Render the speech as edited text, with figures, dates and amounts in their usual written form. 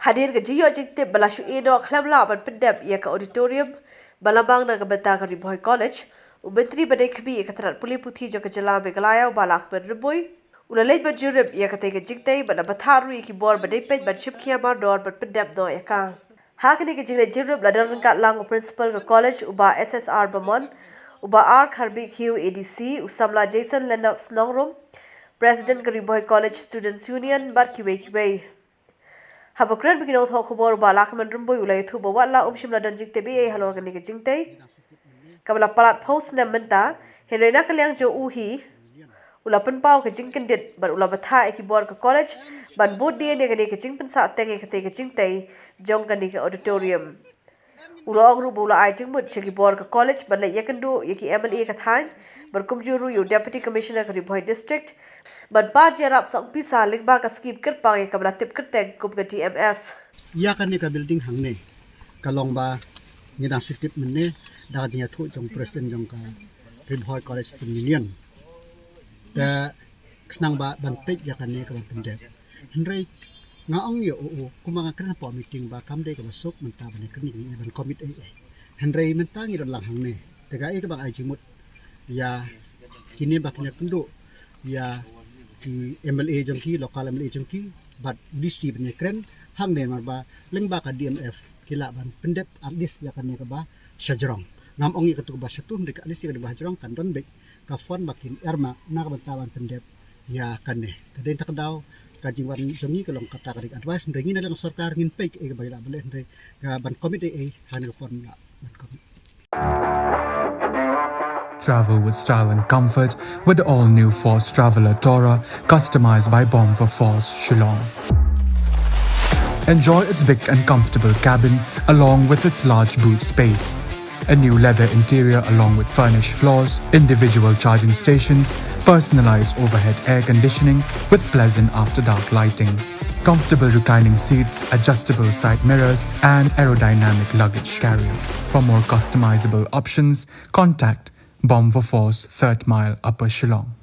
Hadir ke jiyo Jingtei balashu eno khlamla ban Pyndep ia ke Auditorium balabang na gabata ke Bhoi College Myntri badai khabi ia katrat puli puthi jo ke jala begalaya balak ben Bhoi ulalai ban jurib ia kate ke Jingtei bana batharu iki bor badai pej ban ship khia ma dor ban Pyndep no eka hakni ke jingle jurib ladang kat lang principal ke college uba SSR Bamon uba R Kharbi Q ADC usamla Jason Lennox Nongrum President ke Bhoi College Students Union bar kiwei Habakran begin out hokobor balak mandrum boy ulai thu bawa la shimla dan Jingtei be halo gani ke Jingtei kabla palat post na menta henrena kalyang jo uhi ulapan pau ke jingken dit ban ula batha eki bor ke college ban bod dia ne gani ke jingpen sa tenge ke Jingtei jong gani ke Auditorium ula ogru bula ai jingmut cheki bor ke college ban le yakendu yeki MLA ke thain berkumjuru yu deputy commissioner ke Bhoi district ban pa jarap sok pisa likba ka skip ker pa ke kabla tip ker teg kup ke TMF ya kan ni ka building hang ne kalong ba ni na sitip menne da dia thu jong president jong ka Bhoi College Student Union da khnang ba ban pe ya kan ne ka ban Pyndep henrei nga ong yo o kumanga kan po meeting ba kam de ka sok menta ban kan ni ban commit henrei menta ngi don lang hang ne tega e ka bang ai jimut ya kini ba kini kundu ya ki MLA jong ki lokal MLA jong ki bat DC ban kren hang ne mar ba leng ba ka DMF kila ban Pyndep artis ya kan ne ka ba sajrong ngam ongi ketuk ba satu de ka artis ka ba sajrong kan don be ka fon makin erma na ka bantawan Pyndep ya kan ne kadeng tak daw ka jingwan jongi kalong kata ka advice ringi na lang sarkar ngin pe e ba la bale re ka ban committee e han ka fon la ban committee. Travel with style and comfort with the all-new Force Traveler Tourer customized by Bomb for Force Shillong. Enjoy its big and comfortable cabin along with its large boot space. A new leather interior along with furnished floors, individual charging stations, personalized overhead air conditioning with pleasant after-dark lighting, comfortable reclining seats, adjustable side mirrors and aerodynamic luggage carrier. For more customizable options, contact Bomb for Force 3rd Mile Upper Shillong.